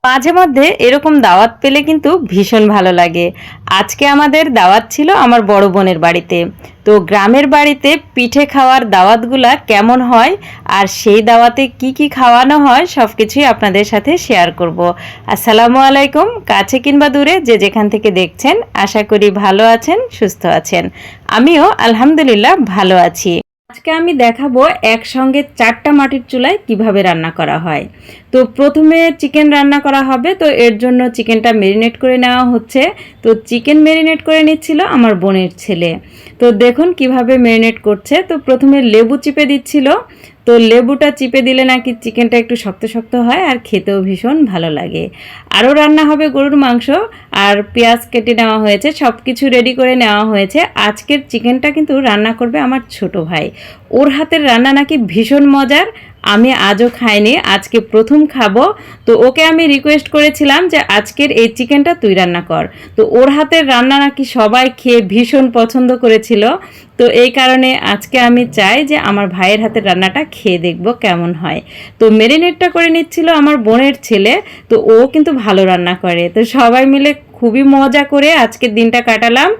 মাঝে মধ্যে এরকম দাওয়াত পেলে কিন্তু ভীষণ ভালো লাগে। আজকে আমাদের দাওয়াত ছিল আমার বড় বোনের বাড়িতে। তো গ্রামের বাড়িতে পিঠে খাওয়ার দাওয়াতগুলা কেমন হয় আর সেই দাওয়াতে কি কি খাওয়ানো হয় সব কিছুই আপনাদের সাথে শেয়ার করব। আসসালামু আলাইকুম, কাছে কিংবা দূরে যে যেখান থেকে দেখছেন, আশা করি ভালো আছেন, সুস্থ আছেন। আমিও আলহামদুলিল্লাহ ভালো আছি। আজকে আমি দেখাবো একসঙ্গে 4টা মাটির চুলায় কিভাবে রান্না করা হয়। তো প্রথমে চিকেন রান্না করা হবে, তো এর জন্য চিকেনটা ম্যারিনেট করে নেওয়া হচ্ছে। তো চিকেন ম্যারিনেট করে নিচ্ছিল আমার বোনের ছেলে। তো দেখুন কিভাবে ম্যারিনেট করছে। তো প্রথমে লেবু চিপে দিচ্ছিল। তো লেবুটা চিপে দিলে নাকি চিকেনটা একটু শক্ত শক্ত হয় আর খেতেও ভীষণ ভালো লাগে। আরও রান্না হবে গরুর মাংস আর পেঁয়াজ কেটে নেওয়া হয়েছে, সব কিছু রেডি করে নেওয়া হয়েছে। আজকের চিকেনটা কিন্তু রান্না করবে আমার ছোট ভাই। ওর হাতের রান্না নাকি ভীষণ মজার। আমি আজও খাইনি, আজকে প্রথম খাবো। তো ওকে আমি রিকোয়েস্ট করেছিলাম যে আজকের এই চিকেনটা তুই রান্না কর। তো ওর হাতের রান্না নাকি সবাই খেয়ে ভীষণ পছন্দ করেছিল। তো এই কারণে আজকে আমি চাই যে আমার ভাইয়ের হাতের রান্নাটা খেয়ে দেখব কেমন হয়। তো ম্যারিনেটটা করে নিচ্ছিল আমার বোনের ছেলে। তো ও কিন্তু ভালো রান্না করে। তো সবাই মিলে খুবই মজা করে আজকের দিনটা কাটালাম,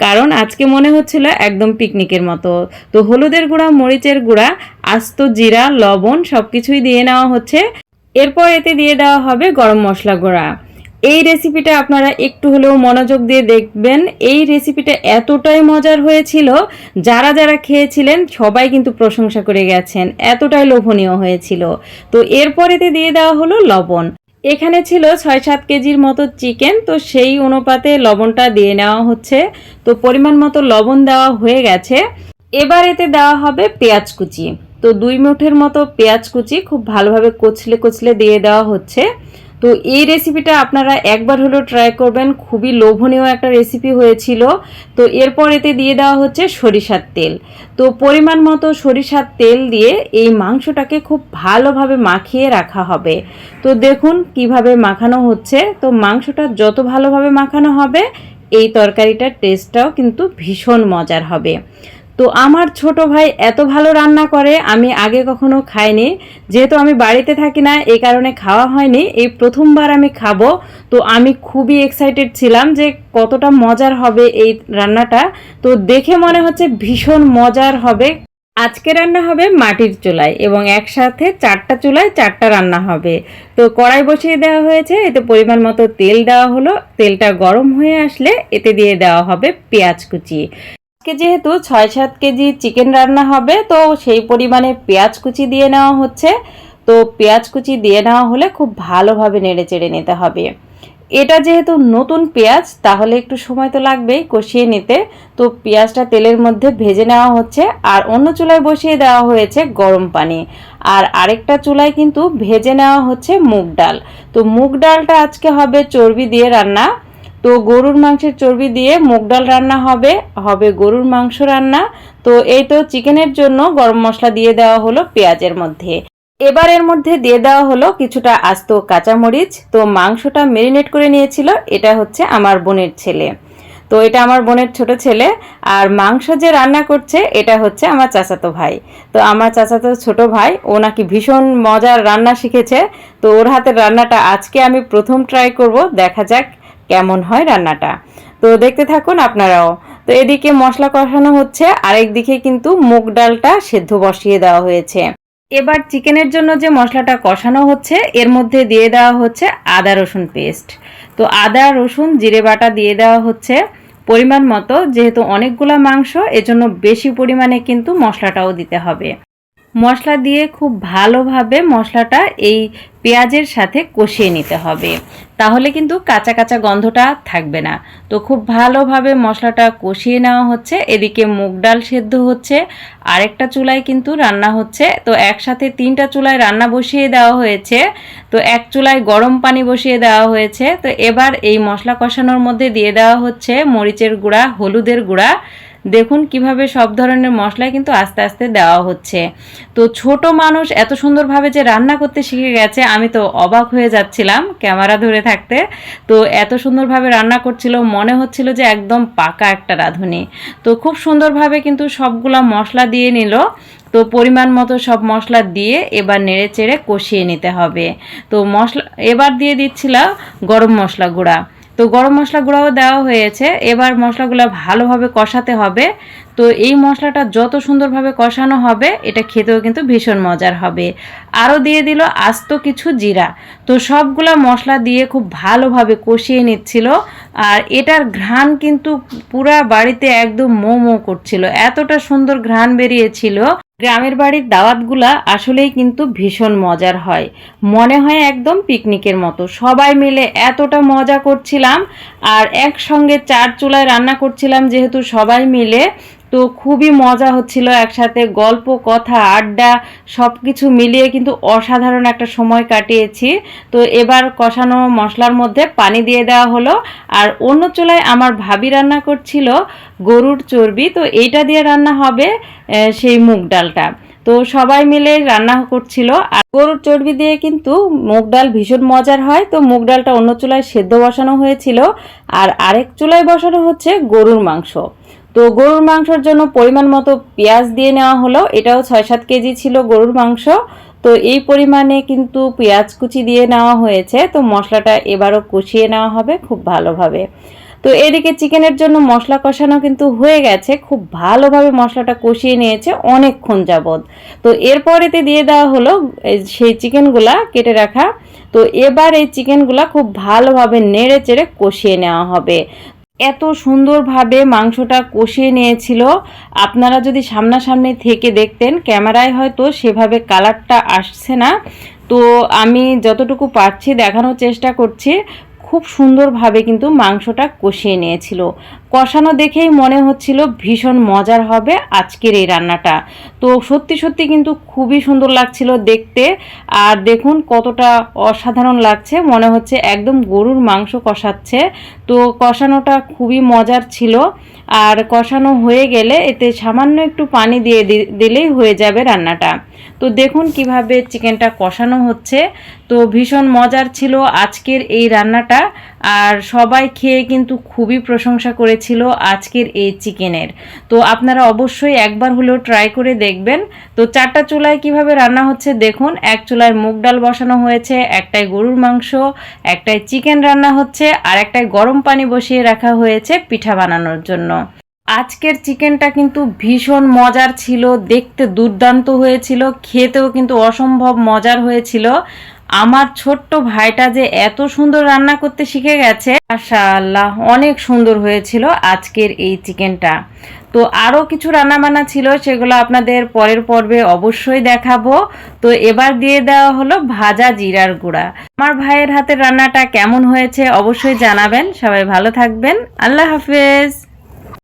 কারণ আজকে মনে হচ্ছিল একদম পিকনিকের মতো। তো হলুদের গুঁড়া, মরিচের গুঁড়া, আস্ত জিরা, লবণ সব কিছুই দিয়ে নেওয়া হচ্ছে। এরপর এতে দিয়ে দেওয়া হবে গরম মশলা গুঁড়া। এই রেসিপিটা আপনারা একটু হলেও মনোযোগ দিয়ে দেখবেন। এই রেসিপিটা এতটাই মজার হয়েছিল, যারা যারা খেয়েছিলেন সবাই কিন্তু প্রশংসা করে গেছেন, এতটাই লোভনীয় হয়েছিল। তো এরপর এতে দিয়ে দেওয়া হলো লবণ। এখানে ছিল 6-7 কেজির মতো চিকেন, তো সেই অনুপাতে লবণটা দিয়ে নেওয়া হচ্ছে। তো পরিমাণ মতো লবণ দেওয়া হয়ে গেছে। এবার এতে দেওয়া হবে পেঁয়াজ কুচি। তো 2 মুঠের মতো পেঁয়াজ কুচি খুব ভালোভাবে কচলে কচলে দিয়ে দেওয়া হচ্ছে। তো এই রেসিপিটা আপনারা একবার হলেও ট্রাই করবেন, খুবই লোভনীয় একটা রেসিপি হয়েছিল। তো এরপর এতে দিয়ে দেওয়া হচ্ছে সরিষার তেল। তো পরিমাণ মতো সরিষার তেল দিয়ে এই মাংসটাকে খুব ভালোভাবে মাখিয়ে রাখা হবে। তো দেখুন কিভাবে মাখানো হচ্ছে। তো মাংসটা যত ভালোভাবে মাখানো হবে এই তরকারিটার টেস্টটাও কিন্তু ভীষণ মজার হবে। তো আমার ছোট ভাই এত ভালো রান্না করে, আমি আগে কখনো খাইনি। যেহেতু আমি বাড়িতে থাকি না, এই কারণে খাওয়া হয়নি, এই প্রথমবার আমি খাবো। তো আমি খুবই এক্সাইটেড ছিলাম যে কতটা মজার হবে এই রান্নাটা। তো দেখে মনে হচ্ছে ভীষণ মজার হবে। আজকে রান্না হবে মাটির চুলায় এবং একসাথে 4টা চুলায় 4টা রান্না হবে। তো কড়াই বসিয়ে দেওয়া হয়েছে, এতে পরিমাণ মতো তেল দেওয়া হলো। তেলটা গরম হয়ে আসলে এতে দিয়ে দেওয়া হবে পেঁয়াজ কুচি। আজকে যেহেতু 6-7 কেজি চিকেন রান্না হবে, তো সেই পরিমাণে পেঁয়াজ কুচি দিয়ে নেওয়া হচ্ছে। তো পেঁয়াজ কুচি দিয়ে নেওয়া হলে খুব ভালোভাবে নেড়ে চেড়ে নিতে হবে। এটা যেহেতু নতুন পেঁয়াজ, তাহলে একটু সময় তো লাগবেই কষিয়ে নিতে। তো পেঁয়াজটা তেলের মধ্যে ভেজে নেওয়া হচ্ছে। আর অন্য চুলায় বসিয়ে দেওয়া হয়েছে গরম পানি। আর আরেকটা চুলায় কিন্তু ভেজে নেওয়া হচ্ছে মুগ ডাল। তো মুগ ডালটা আজকে হবে চর্বি দিয়ে রান্না। তো গরুর মাংসের চর্বি দিয়ে মুগ ডাল রান্না হবে, হবে গরুর মাংস রান্না। তো এই তো চিকেনের জন্য গরম মশলা দিয়ে দেওয়া হলো পেঁয়াজের মধ্যে। এবার এর মধ্যে দিয়ে দেওয়া হলো কিছুটা আস্ত কাঁচামরিচ। তো মাংসটা ম্যারিনেট করে নিয়েছিল, এটা হচ্ছে আমার বোনের ছেলে। তো এটা আমার বোনের ছোট ছেলে। আর মাংস যে রান্না করছে এটা হচ্ছে আমার চাচাতো ভাই। তো আমার চাচাতো ছোট ভাই, ও নাকি ভীষণ মজার রান্না শিখেছে। তো ওর হাতের রান্নাটা আজকে আমি প্রথম ট্রাই করব, দেখা যাক কেমন হয় রান্নাটা। তো দেখতে থাকুন আপনারাও। তো এদিকে মশলা কষানো হচ্ছে, আরেকদিকে কিন্তু মুগ ডালটা সেদ্ধ বসিয়ে দেওয়া হয়েছে। এবার চিকেনের জন্য যে মশলাটা কষানো হচ্ছে এর মধ্যে দিয়ে দেওয়া হচ্ছে আদা রসুন পেস্ট। তো আদা রসুন জিরে বাটা দিয়ে দেওয়া হচ্ছে পরিমাণ মতো, যেহেতু অনেকগুলা মাংস এজন্য বেশি পরিমাণে কিন্তু মশলাটাও দিতে হবে। মশলা দিয়ে খুব ভালোভাবে মশলাটা এই পেঁয়াজের সাথে কষিয়ে নিতে হবে, তাহলে কিন্তু কাঁচা কাঁচা গন্ধটা থাকবে না। তো খুব ভালোভাবে মশলাটা কষিয়ে নেওয়া হচ্ছে। এদিকে মুগ ডাল সেদ্ধ হচ্ছে, আরেকটা চুলায় কিন্তু রান্না হচ্ছে। তো একসাথে 3টা চুলায় রান্না বসিয়ে দেওয়া হয়েছে। তো এক চুলায় গরম পানি বসিয়ে দেওয়া হয়েছে। তো এবার এই মশলা কষানোর মধ্যে দিয়ে দেওয়া হচ্ছে মরিচের গুঁড়া, হলুদের গুঁড়া। দেখুন কিভাবে সব ধরনের মশলা কিন্তু আস্তে আস্তে দেওয়া হচ্ছে। তো ছোট মানুষ এত সুন্দরভাবে যে রান্না করতে শিখে গেছে, আমি তো অবাক হয়ে যাচ্ছিলাম ক্যামেরা ধরে থাকতে। তো এত সুন্দরভাবে রান্না করছিল, মনে হচ্ছিল যে একদম পাকা একটা রাঁধুনি। তো খুব সুন্দরভাবে কিন্তু সবগুলা মশলা দিয়ে নিল। তো পরিমাণ মতো সব মশলা দিয়ে এবার নেড়ে চেড়ে কষিয়ে নিতে হবে। তো মশলা এবার দিয়ে দিচ্ছিলাম গরম মশলা গুঁড়া। তো গরম মশলা গুঁড়াও দেওয়া হয়েছে। এবার মশলাগুলো ভালোভাবে কষাতে হবে। তো এই মশলাটা যত সুন্দরভাবে কষানো হবে এটা খেতেও কিন্তু ভীষণ মজার হবে। আরও দিয়ে দিল আস্ত কিছু জিরা। তো সবগুলা মশলা দিয়ে খুব ভালোভাবে কষিয়ে নিচ্ছিল। আর এটার ঘ্রাণ কিন্তু পুরা বাড়িতে একদম মো মো করছিল, এতটা সুন্দর ঘ্রাণ বেরিয়েছিল। গ্রামের বাড়ির দাওয়াতগুলা আসলেই কিন্তু ভীষণ মজার হয়, মনে হয় একদম পিকনিকের মতো। সবাই মিলে এতটা মজা করছিলাম আর একসঙ্গে 4 চুলায় রান্না করছিলাম যেহেতু সবাই মিলে, তো খুবই মজা হচ্ছিল। একসাথে গল্প কথা আড্ডা সব কিছু মিলিয়ে কিন্তু অসাধারণ একটা সময় কাটিয়েছি। তো এবার কষানো মশলার মধ্যে পানি দিয়ে দেওয়া হলো। আর অন্য চুলায় আমার ভাবি রান্না করছিল গরুর চর্বি, তো এইটা দিয়ে রান্না হবে সেই মুগ ডালটা। তো সবাই মিলে রান্না করছিল। আর গরুর চর্বি দিয়ে কিন্তু মুগ ডাল ভীষণ মজার হয়। তো মুগ ডালটা অন্য চুলায় সেদ্ধ বসানো হয়েছিল আর আরেক চুলায় বসানো হচ্ছে গরুর মাংস। তো গরুর মাংসের জন্য পরিমাণ মতো পেঁয়াজ দিয়ে নেওয়া হলো। এটাও 6-7 কেজি ছিল গরুর মাংস। তো এই পরিমাণে কিন্তু পেঁয়াজ কুচি দিয়ে নেওয়া হয়েছে। তো মশলাটা এবারও কষিয়ে নেওয়া হবে খুব ভালোভাবে। তো এদিকে চিকেনের জন্য মশলা কষানো কিন্তু হয়ে গেছে, খুব ভালোভাবে মশলাটা কষিয়ে নিয়েছে অনেকক্ষণ যাবৎ। তো এরপরেতে দিয়ে দেওয়া হলো সেই চিকেনগুলা কেটে রাখা। তো এবার এই চিকেনগুলা খুব ভালোভাবে নেড়ে চেড়ে কষিয়ে নেওয়া হবে। এত সুন্দরভাবে মাংসটা কষিয়ে নিয়েছিল, আপনারা যদি সামনাসামনি থেকে দেখতেন, ক্যামেরায় হয়তো সেভাবে কালারটা আসছে না। তো আমি যতটুকু পারছি দেখানোর চেষ্টা করছি। খুব সুন্দরভাবে কিন্তু মাংসটা কষিয়ে নিয়েছিল। কষানো দেখেই মনে হচ্ছিল ভীষণ মজার হবে আজকের এই রান্নাটা। তো সত্যি সত্যি কিন্তু খুবই সুন্দর লাগছিল দেখতে। আর দেখুন কতটা অসাধারণ লাগছে, মনে হচ্ছে একদম গরুর মাংস কষাচ্ছে। তো কষানোটা খুবই মজার ছিল। আর কষানো হয়ে গেলে এতে সামান্য একটু পানি দিয়ে দিলেই হয়ে যাবে রান্নাটা। তো দেখুন কিভাবে চিকেনটা কষানো হচ্ছে। তো ভীষণ মজার ছিল আজকের এই রান্নাটা। আর সবাই খেয়ে কিন্তু খুবই প্রশংসা করেছিল আজকের এই চিকেনের। তো আপনারা অবশ্যই একবার হলেও ট্রাই করে দেখবেন। তো 4টা চুলায় কিভাবে রান্না হচ্ছে দেখুন। এক চুলায় মুগ ডাল বসানো হয়েছে, একটায় গরুর মাংস, একটায় চিকেন রান্না হচ্ছে, আর একটায় গরম পানি বসিয়ে রাখা হয়েছে পিঠা বানানোর জন্য। আজকের চিকেনটা কিন্তু ভীষণ মজার ছিল, দেখতে দুর্দান্ত হয়েছিল, খেতেও কিন্তু অসম্ভব মজার হয়েছিল। আমার ছোট্ট ভাইটা যে এত সুন্দর রান্না করতে শিখে গেছে, মাশাআল্লাহ অনেক সুন্দর হয়েছিল আজকের এই চিকেনটা। তো আরও কিছু রান্নাবান্না ছিল, সেগুলো আপনাদের পরের পর্বে অবশ্যই দেখাবো। তো এবার দিয়ে দেওয়া হলো ভাজা জিরার গুঁড়া। আমার ভাইয়ের হাতের রান্নাটা কেমন হয়েছে অবশ্যই জানাবেন। সবাই ভালো থাকবেন। আল্লাহ হাফেজ।